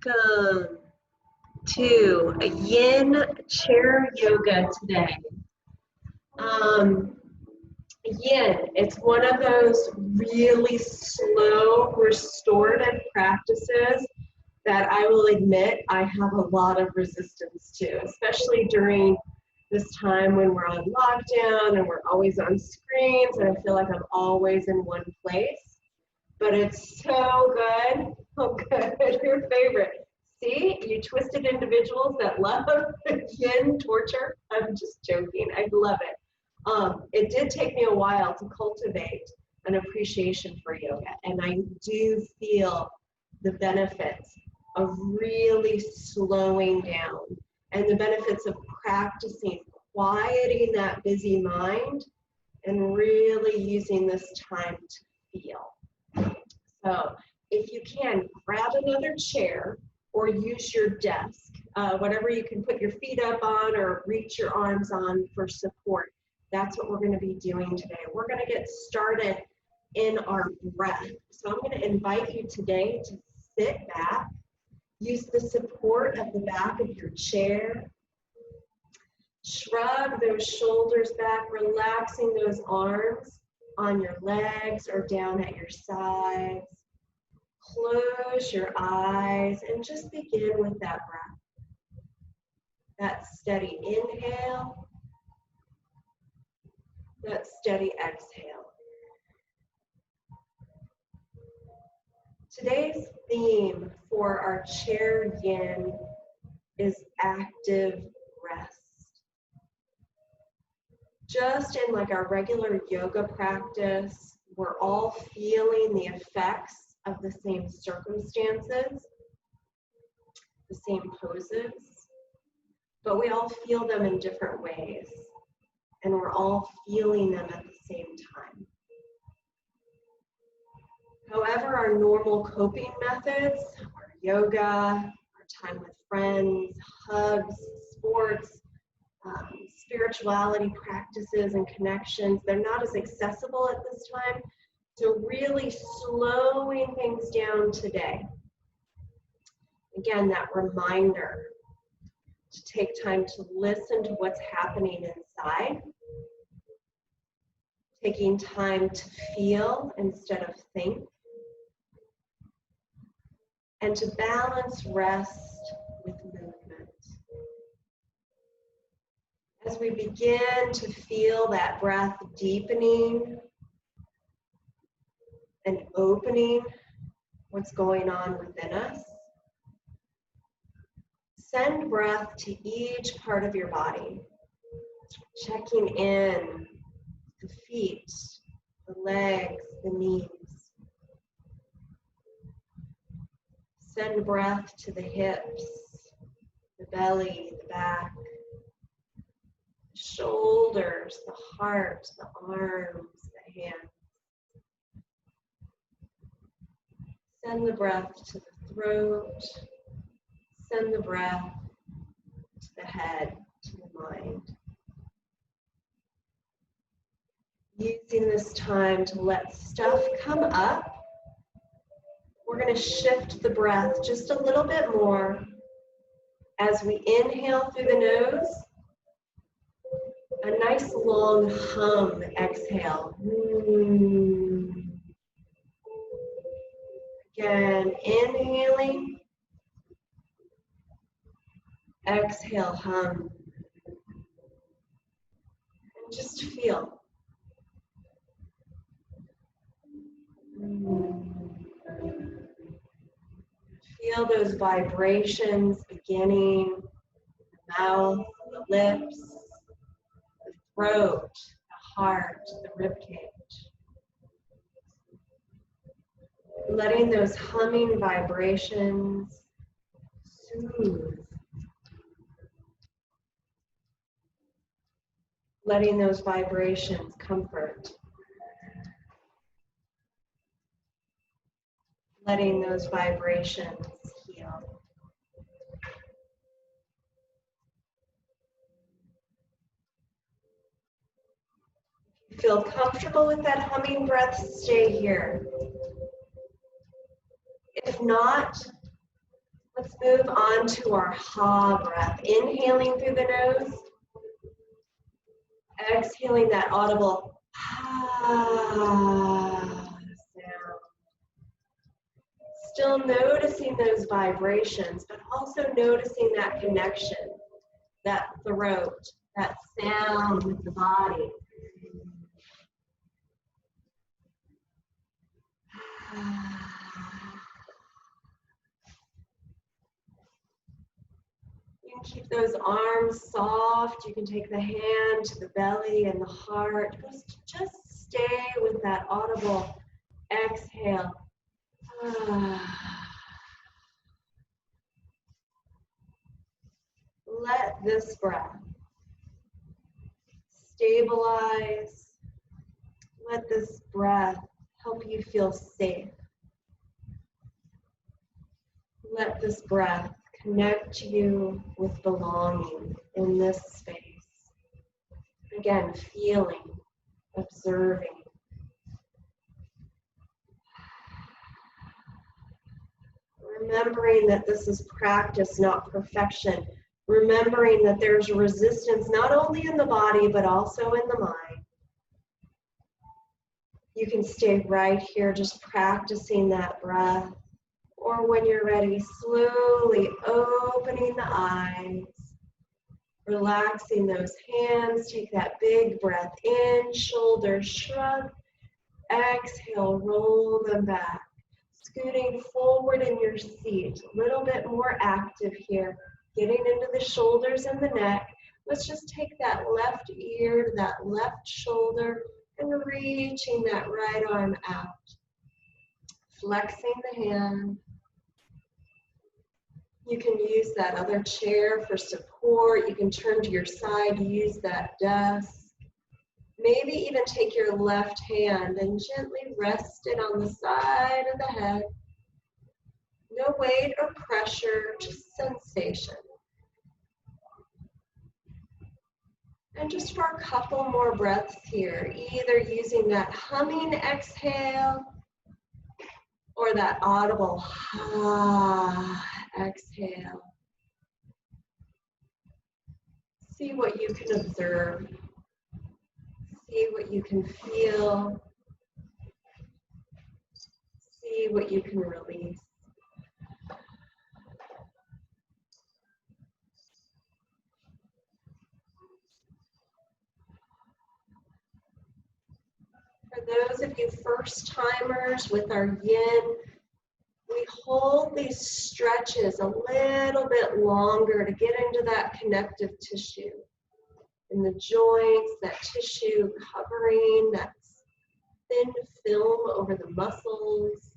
Welcome to a Yin chair yoga today. Yin, it's one of those really slow restorative practices that I will admit I have a lot of resistance to, especially during this time when we're on lockdown and we're always on screens and I feel like I'm always in one place. But it's so good. Oh, good. Your favorite. See, you twisted individuals that love yin torture. I'm just joking. I love it. It did take me a while to cultivate an appreciation for yoga, and I do feel the benefits of really slowing down and the benefits of practicing quieting that busy mind and really using this time to feel. So if you can, grab another chair or use your desk, whatever you can put your feet up on or reach your arms on for support. That's what we're going to be doing today. We're going to get started in our breath. So I'm going to invite you today to sit back, use the support of the back of your chair, shrug those shoulders back, relaxing those arms on your legs or down at your sides. Close your eyes and just begin with that breath. That steady inhale, that steady exhale. Today's theme for our chair yin is active rest. Just in like our regular yoga practice, we're all feeling the effects of the same circumstances, the same poses, but we all feel them in different ways, and we're all feeling them at the same time. However, our normal coping methods, our yoga, our time with friends, hugs, sports, spirituality practices and connections, they're not as accessible at this time. So really slowing things down today. Again, that reminder to take time to listen to what's happening inside. Taking time to feel instead of think. And to balance rest with movement. As we begin to feel that breath deepening and opening what's going on within us, send breath to each part of your body, checking in the feet, the legs, the knees. Send breath to the hips, the belly, the back, the shoulders, the heart, the arms, the hands. Send the breath to the throat. Send the breath to the head, to the mind. Using this time to let stuff come up, we're going to shift the breath just a little bit more as we inhale through the nose. A nice long hum exhale. Again, inhaling. Exhale, hum. And just feel. Feel those vibrations beginning in the mouth, the lips, the throat, the heart, the ribcage. Letting those humming vibrations soothe. Letting those vibrations comfort. Letting those vibrations heal. If you feel comfortable with that humming breath, stay here. If not, Let's move on to our ha breath. Inhaling through the nose. Exhaling that audible ha sound. Still noticing those vibrations, but also noticing that connection, that throat, that sound with the body. You can keep those arms soft. You can take the hand to the belly and the heart. Just stay with that audible exhale. Let this breath stabilize. Let this breath help you feel safe. Let this breath connect you with belonging in this space. Again, feeling, observing. Remembering that this is practice, not perfection. Remembering that there's resistance not only in the body, but also in the mind. You can stay right here, just practicing that breath. Or when you're ready, slowly opening the eyes. Relaxing those hands. Take that big breath in, shoulders shrug. Exhale, roll them back. Scooting forward in your seat, a little bit more active here, getting into the shoulders and the neck. Let's just take that left ear to that left shoulder and reaching that right arm out. Flexing the hand. You can use that other chair for support. You can turn to your side, use that desk. Maybe even take your left hand and gently rest it on the side of the head. No weight or pressure, just sensation. And just for a couple more breaths here, either using that humming exhale or that audible ha exhale. See what you can observe. See what you can feel. See what you can release. For those of you first timers with our yin, we hold these stretches a little bit longer to get into that connective tissue. In the joints, that tissue covering that thin film over the muscles,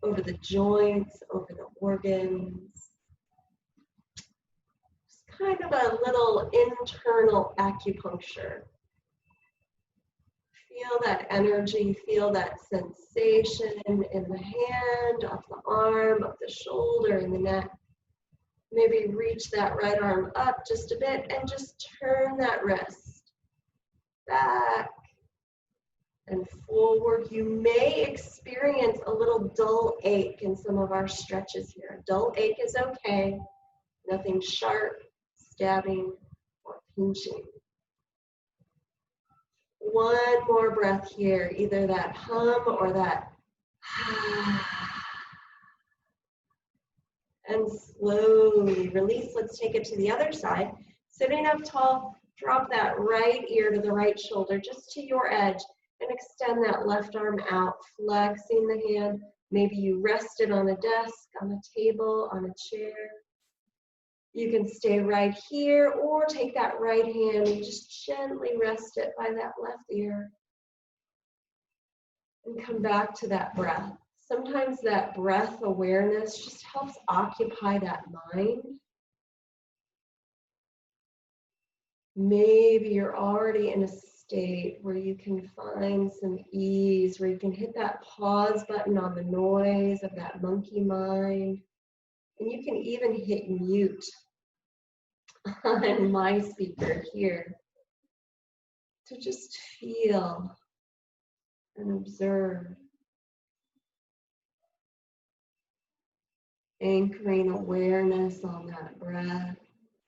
over the joints, over the organs. Just kind of a little internal acupuncture. Feel that energy, feel that sensation in the hand, up the arm, up the shoulder, and the neck. Maybe reach that right arm up just a bit and just turn that wrist back and forward. You may experience a little dull ache in some of our stretches here. A dull ache is okay. Nothing sharp, stabbing, or pinching. One more breath here, either that hum or that and slowly release. Let's take it to the other side. Sitting up tall, drop that right ear to the right shoulder, just to your edge, and extend that left arm out, flexing the hand. Maybe you rest it on a desk, on a table, on a chair. You can stay right here or take that right hand and just gently rest it by that left ear. And come back to that breath. Sometimes that breath awareness just helps occupy that mind. Maybe you're already in a state where you can find some ease, where you can hit that pause button on the noise of that monkey mind. And you can even hit mute on my speaker here to just feel and observe. Anchoring awareness on that breath.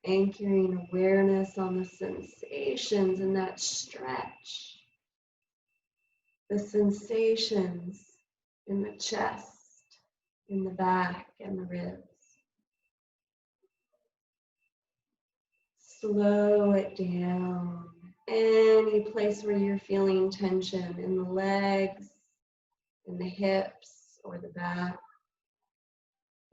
Anchoring awareness on the sensations in that stretch. The sensations in the chest, in the back, and the ribs. Slow it down. Any place where you're feeling tension in the legs, in the hips, or the back.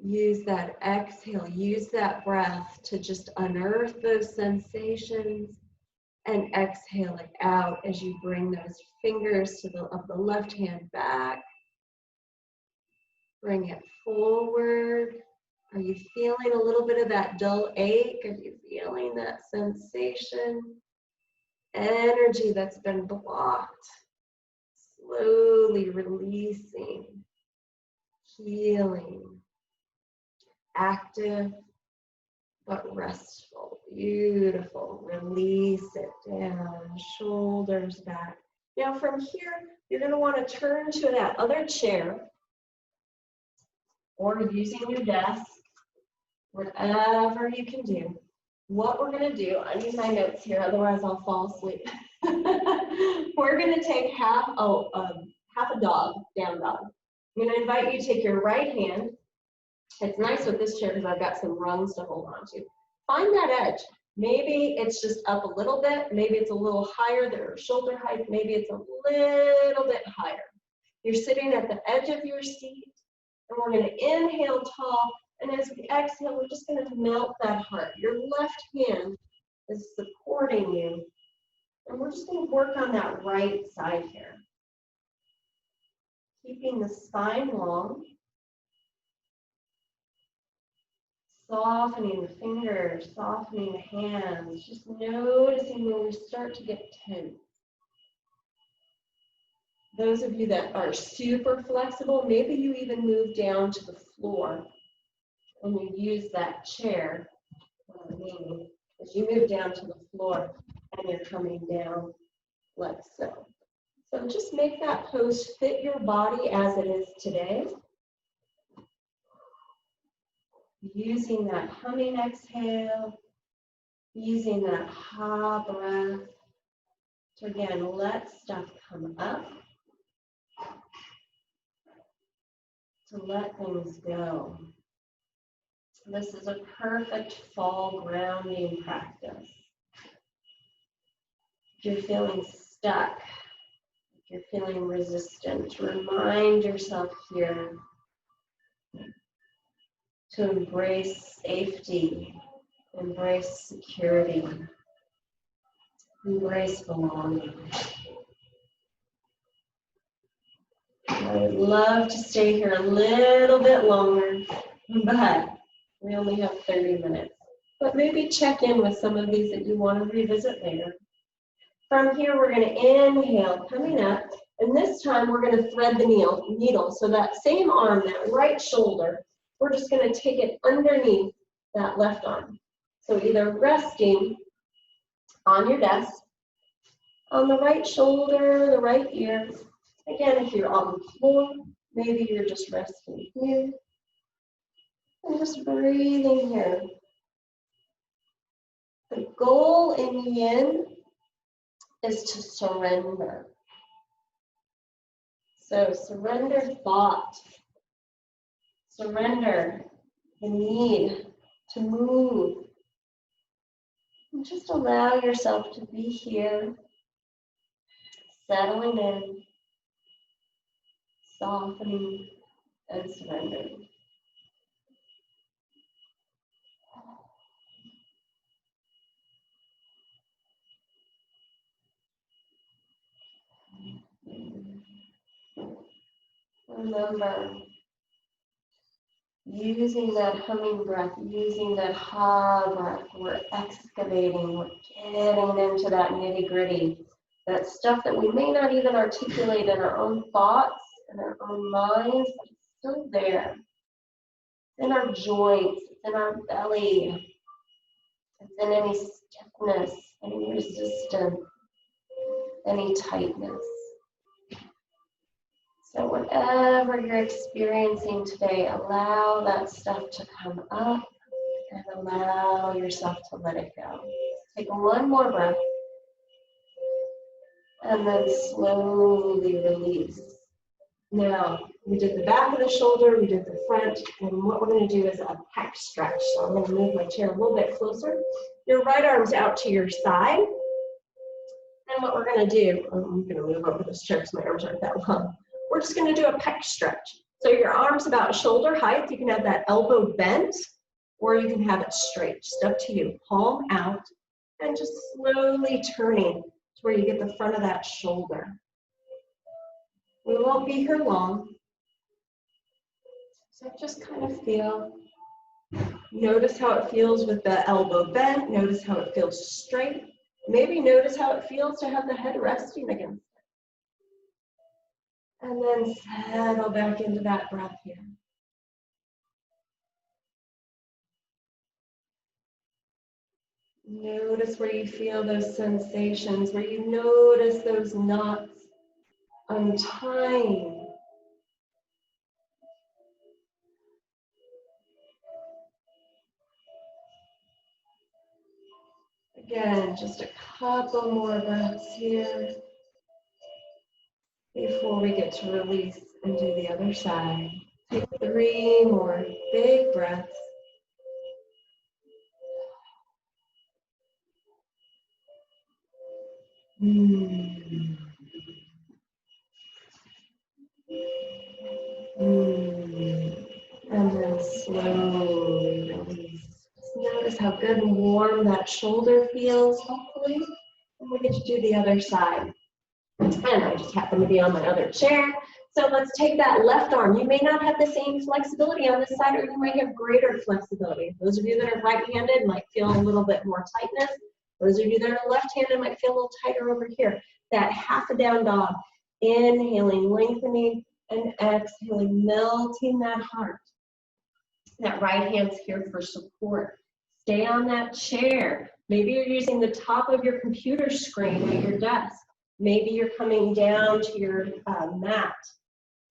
Use that exhale, use that breath to just unearth those sensations and exhale it out as you bring those fingers to the left hand back. Bring it forward. Are you feeling a little bit of that dull ache? Are you feeling that sensation? Energy that's been blocked. Slowly releasing. Healing. Active but restful. Beautiful. Release it down. Shoulders back. Now from here, you're going to want to turn to that other chair or using your desk. Whatever you can do. What we're going to do, I need my notes here, otherwise I'll fall asleep. We're going to take half a dog, down dog. I'm going to invite you to take your right hand. It's nice with this chair because I've got some rungs to hold on to. Find that edge. Maybe it's just up a little bit. Maybe it's a little higher than your shoulder height. Maybe it's a little bit higher. You're sitting at the edge of your seat, and we're going to inhale tall. And as we exhale, we're just going to melt that heart. Your left hand is supporting you. And we're just going to work on that right side here. Keeping the spine long. Softening the fingers, softening the hands. Just noticing when we start to get tense. Those of you that are super flexible, maybe you even move down to the floor. And you use that chair, as you move down to the floor and you're coming down like so. So just make that pose fit your body as it is today. Using that humming exhale, using that ha breath to again let stuff come up, to let things go. This is a perfect fall grounding practice. If you're feeling stuck, if you're feeling resistant, remind yourself here to embrace safety, embrace security, embrace belonging. I would love to stay here a little bit longer, but we only have 30 minutes. But maybe check in with some of these that you want to revisit later. From here, we're going to inhale, coming up, and this time we're going to thread the needle. So that same arm, that right shoulder, we're just going to take it underneath that left arm. So either resting on your desk, on the right shoulder, the right ear. Again, if you're on the floor, maybe you're just resting here. And just breathing here. The goal in Yin is to surrender. So surrender thought. Surrender the need to move. And just allow yourself to be here, settling in, softening, and surrendering. Remember, using that humming breath, using that ha breath, we're excavating, we're getting into that nitty-gritty, that stuff that we may not even articulate in our own thoughts, in our own minds, but it's still there. It's in our joints, it's in our belly, it's in any stiffness, any resistance, any tightness. So whatever you're experiencing today, allow that stuff to come up and allow yourself to let it go. Take one more breath and then slowly release. Now, we did the back of the shoulder, we did the front, and what we're going to do is a pec stretch. So I'm going to move my chair a little bit closer. Your right arm's out to your side. And what we're going to do, I'm going to move over this chair because my arms aren't that long. We're just going to do a pec stretch. So your arm's about shoulder height. You can have that elbow bent, or you can have it straight. Just up to you. Palm out, and just slowly turning to where you get the front of that shoulder. We won't be here long. So just kind of feel. Notice how it feels with the elbow bent. Notice how it feels straight. Maybe notice how it feels to have the head resting against it. And then settle back into that breath here. Notice where you feel those sensations, where you notice those knots untying. Again, just a couple more breaths here before we get to release and do the other side. Take 3 more big breaths. And then slowly release. Just notice how good and warm that shoulder feels, hopefully. And we get to do the other side. And I just happen to be on my other chair. So let's take that left arm. You may not have the same flexibility on this side, or you might have greater flexibility. Those of you that are right-handed might feel a little bit more tightness. Those of you that are left-handed might feel a little tighter over here. That half a down dog. Inhaling, lengthening, and exhaling, melting that heart. That right hand's here for support. Stay on that chair. Maybe you're using the top of your computer screen at your desk. Maybe you're coming down to your mat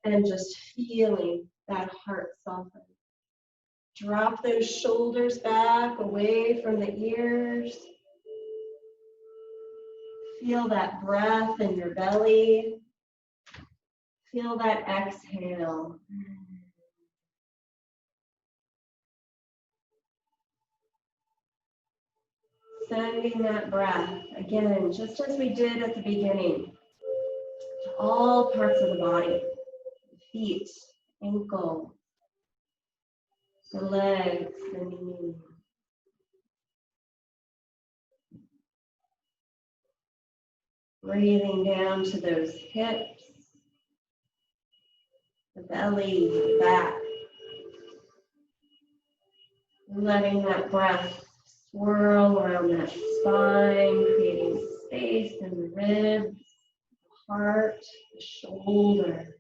and just feeling that heart soften. Drop those shoulders back away from the ears. Feel that breath in your belly. Feel that exhale. Sending that breath, again, just as we did at the beginning, to all parts of the body, the feet, ankle, the legs, the knees. Breathing down to those hips, the belly, the back. Letting that breath swirl around that spine, creating space in the ribs, the heart, the shoulder.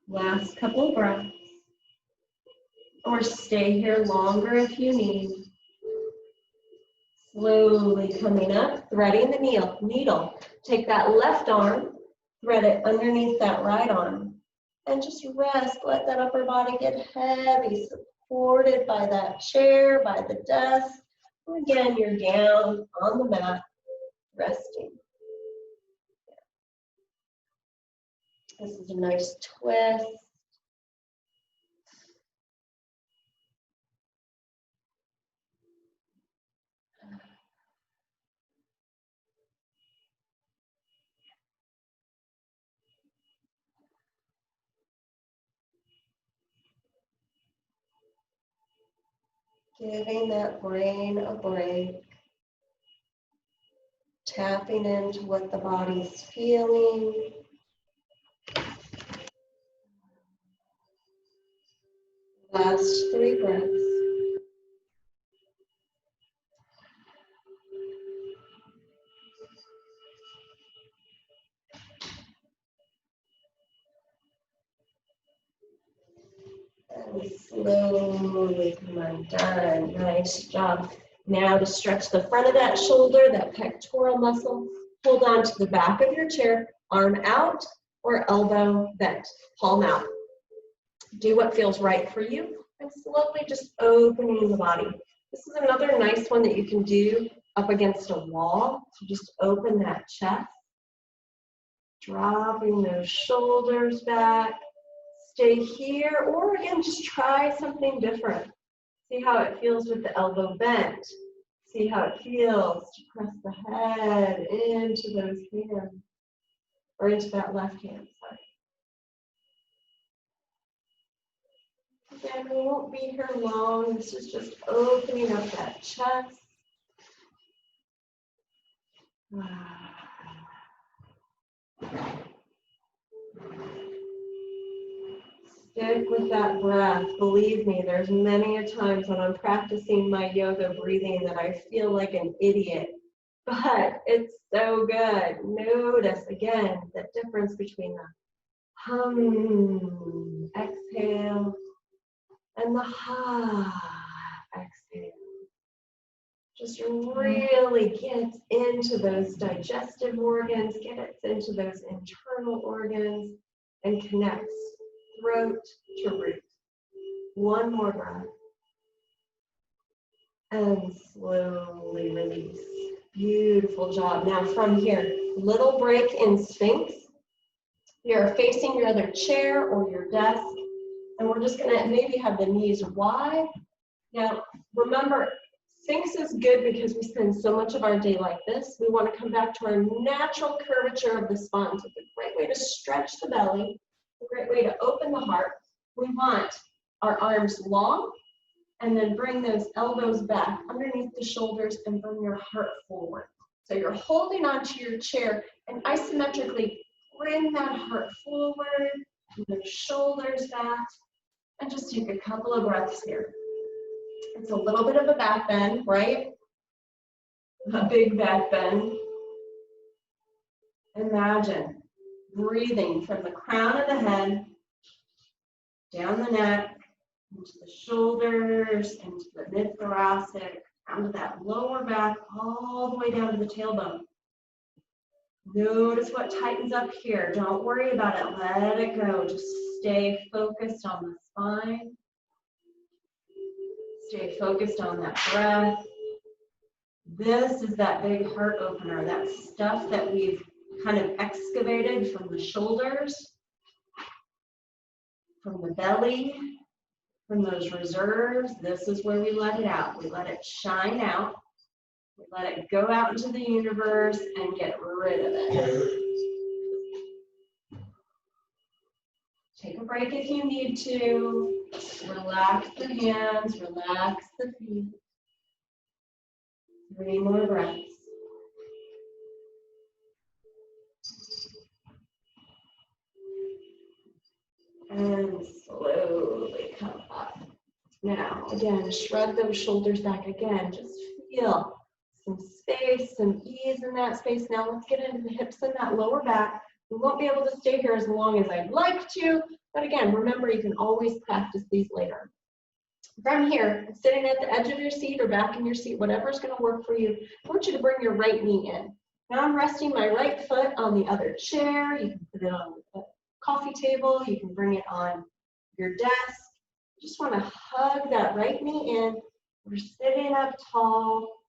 Last couple breaths. Or stay here longer if you need. Slowly coming up, threading the needle. Take that left arm, thread it underneath that right arm. And just rest, let that upper body get heavy, supported by that chair, by the desk. And again, you're down on the mat, resting. This is a nice twist. Giving that brain a break. Tapping into what the body's feeling. Last 3 breaths. And slowly come undone. Nice job. Now to stretch the front of that shoulder, that pectoral muscle. Hold on to the back of your chair, arm out or elbow bent, palm out. Do what feels right for you and slowly just opening the body. This is another nice one that you can do up against a wall. So just open that chest, dropping those shoulders back. Stay here, or again, just try something different. See how it feels with the elbow bent. See how it feels to press the head into those hands, or into that left hand, sorry. Again, we won't be here long. This is just opening up that chest. Stick with that breath. Believe me, there's many a times when I'm practicing my yoga breathing that I feel like an idiot, but it's so good. Notice again the difference between the hum, exhale, and the ha, exhale. Just really gets into those digestive organs, gets into those internal organs, and connects throat to root. One more breath. And slowly release. Beautiful job. Now from here, little break in Sphinx. You're facing your other chair or your desk, and we're just gonna maybe have the knees wide. Now, remember, Sphinx is good because we spend so much of our day like this. We want to come back to our natural curvature of the spine. So it's a great way to stretch the belly, a great way to open the heart. We want our arms long, and then bring those elbows back underneath the shoulders and bring your heart forward. So you're holding onto your chair and isometrically bring that heart forward, and the shoulders back, and just take a couple of breaths here. It's a little bit of a back bend, right? A big back bend. Imagine breathing from the crown of the head, down the neck, into the shoulders, into the mid-thoracic, down to that lower back, all the way down to the tailbone. Notice what tightens up here. Don't worry about it. Let it go. Just stay focused on the spine. Stay focused on that breath. This is that big heart opener, that stuff that we've kind of excavated from the shoulders, from the belly, from those reserves. This is where we let it out. We let it shine out. We let it go out into the universe and get rid of it. Take a break if you need to. Relax the hands, relax the feet. 3 more breaths. And slowly come up. Now, again, shrug those shoulders back again. Just feel some space, some ease in that space. Now let's get into the hips and that lower back. We won't be able to stay here as long as I'd like to, but again, remember you can always practice these later. From here, sitting at the edge of your seat or back in your seat, whatever's going to work for you, I want you to bring your right knee in. Now I'm resting my right foot on the other chair. You can put it on the coffee table. You can bring it on your desk. You just want to hug that right knee in. We're sitting up tall.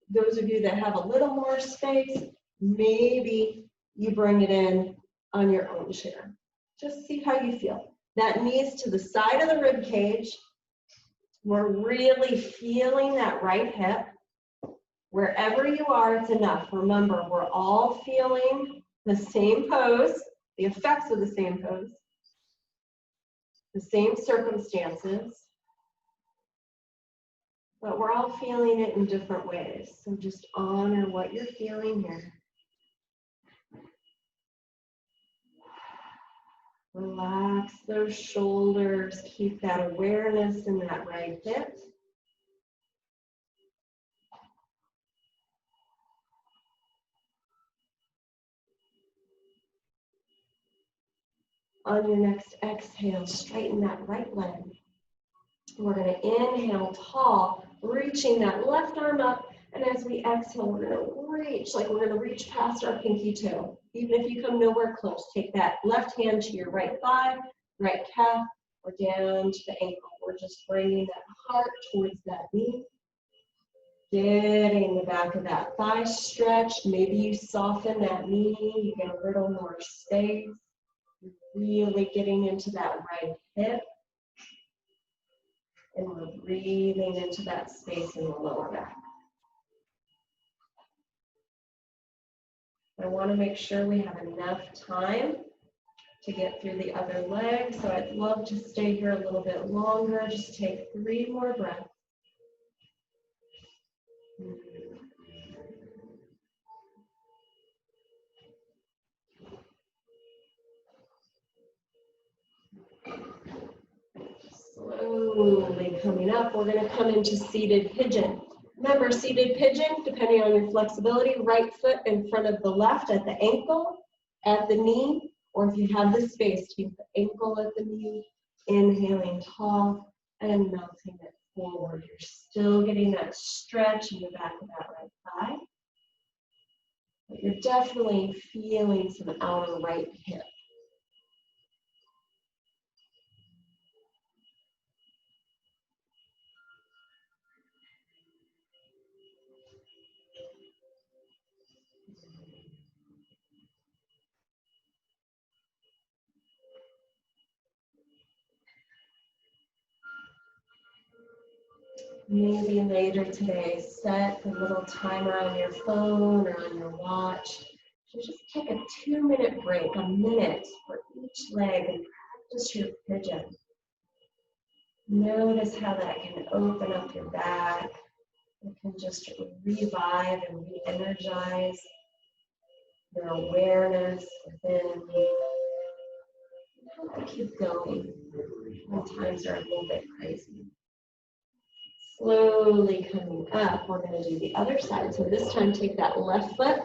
Those of you that have a little more space, maybe you bring it in on your own chair. Just see how you feel. That knee's to the side of the rib cage. We're really feeling that right hip. Wherever you are, it's enough. Remember, we're all feeling the same pose, the effects of the same pose, the same circumstances, but we're all feeling it in different ways. So just honor what you're feeling here. Relax those shoulders. Keep that awareness in that right hip. On your next exhale, straighten that right leg. We're going to inhale tall, reaching that left arm up And as we exhale, we're going to reach, like we're going to reach past our pinky toe. Even if you come nowhere close, take that left hand to your right thigh, right calf, or down to the ankle. We're just bringing that heart towards that knee. Getting the back of that thigh stretched. Maybe you soften that knee, you get a little more space. Really getting into that right hip. And we're breathing into that space in the lower back. I want to make sure we have enough time to get through the other leg, so I'd love to stay here a little bit longer. Just take 3 more breaths. Slowly coming up, we're going to come into seated pigeon. Remember, seated pigeon, depending on your flexibility, right foot in front of the left at the ankle, at the knee, or if you have the space, keep the ankle at the knee, inhaling tall and melting it forward. You're still getting that stretch in the back of that right thigh, but you're definitely feeling some outer right hip. Maybe later today, set a little timer on your phone or on your watch to just take a 2-minute break, a minute for each leg, and practice your pigeon. Notice how that can open up your back. It can just revive and re-energize your awareness within. Keep going when times are a little bit crazy. Slowly coming up, we're going to do the other side. So this time, take that left foot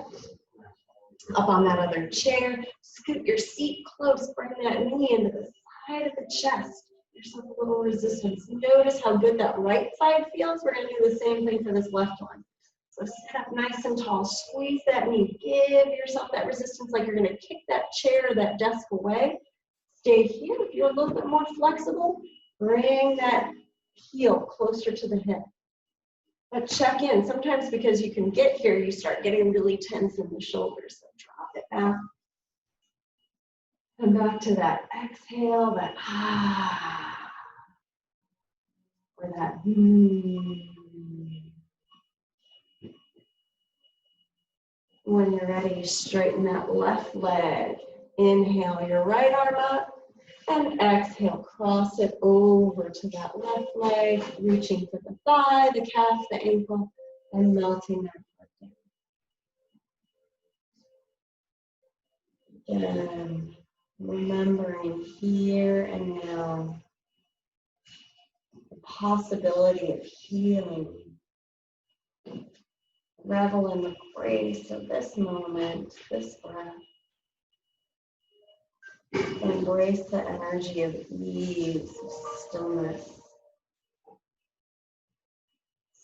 up on that other chair. Scoot your seat close, bring that knee into the side of the chest. There's a little resistance. Notice how good that right side feels. We're going to do the same thing for this left one. So sit up nice and tall. Squeeze that knee. Give yourself that resistance like you're going to kick that chair or that desk away. Stay here. If you're a little bit more flexible, bring that heel closer to the hip. But check in. Sometimes because you can get here, you start getting really tense in the shoulders. So drop it back. Come back to that exhale, that or that When you're ready, straighten that left leg. Inhale your right arm up. And exhale, cross it over to that left leg, reaching for the thigh, the calf, the ankle, and melting that foot down. Again, remembering here and now the possibility of healing. Revel in the grace of this moment, this breath. Embrace the energy of ease, of stillness.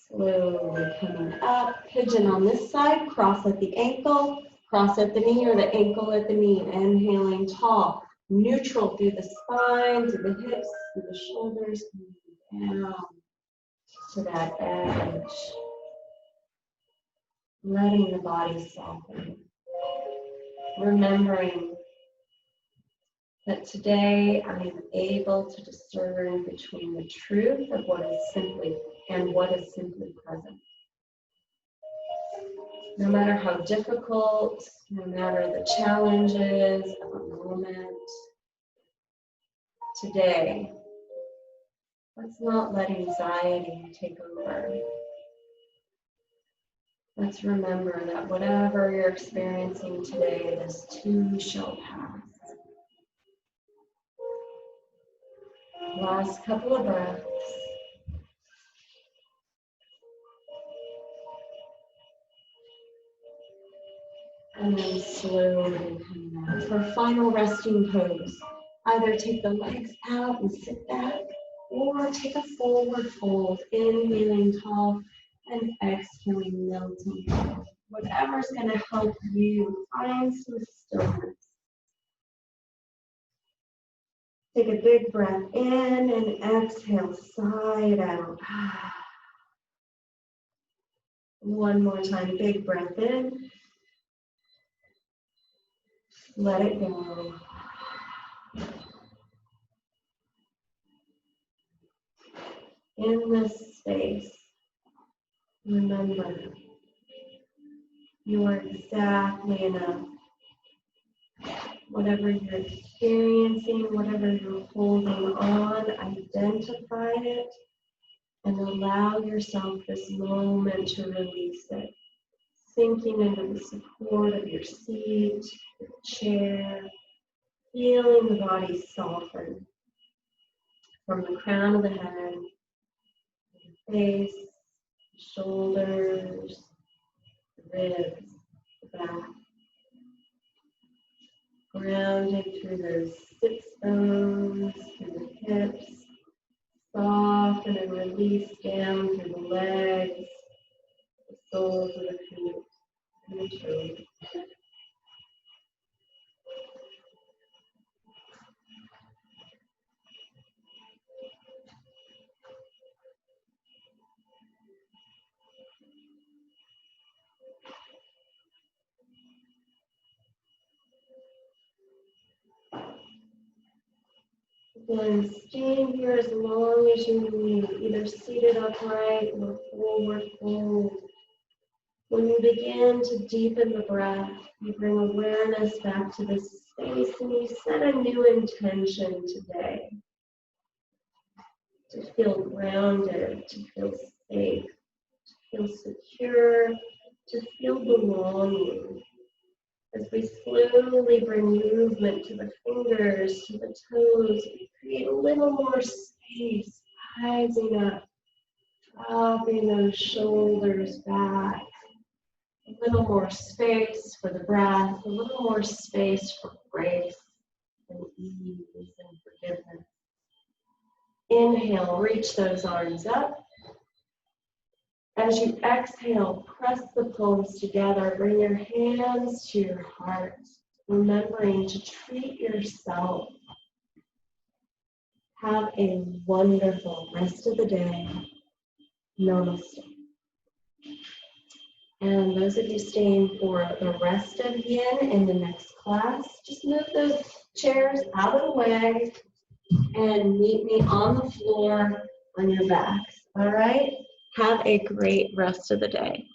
Slowly coming up, pigeon on this side, cross at the ankle, cross at the knee, or the ankle at the knee. Inhaling tall, neutral through the spine, through the hips, through the shoulders, down to that edge. Letting the body soften. Remembering that today I am able to discern between the truth of what is simply and what is simply present. No matter how difficult, no matter the challenges of a moment, today, let's not let anxiety take over. Let's remember that whatever you're experiencing today, this too shall pass. Last couple of breaths. And then slowly come out. For final resting pose, either take the legs out and sit back, or take a forward fold, inhaling tall And exhaling, melting down. Whatever's going to help you find some stillness. Take a big breath in and exhale, sigh it out. One more time, big breath in. Let it go. In this space, remember, you are exactly enough. Whatever you're experiencing, whatever you're holding on, identify it and allow yourself this moment to release it. Sinking into the support of your seat, your chair, feeling the body soften from the crown of the head, the face, the shoulders, the ribs, the back. Grounded through those sits bones, through the hips, soften and release down through the legs, the soles of the feet, and the toes. Again, staying here as long as you need, either seated upright or forward fold. When you begin to deepen the breath, you bring awareness back to this space and you set a new intention today. To feel grounded, to feel safe, to feel secure, to feel belonging. As we slowly bring movement to the fingers, to the toes, we create a little more space, rising up, dropping those shoulders back. A little more space for the breath, a little more space for grace and ease and forgiveness. Inhale, reach those arms up. As you exhale, press the palms together. Bring your hands to your heart, remembering to treat yourself. Have a wonderful rest of the day. Namaste. And those of you staying for the rest of Yin in the next class, just move those chairs out of the way and meet me on the floor on your backs. All right? Have a great rest of the day.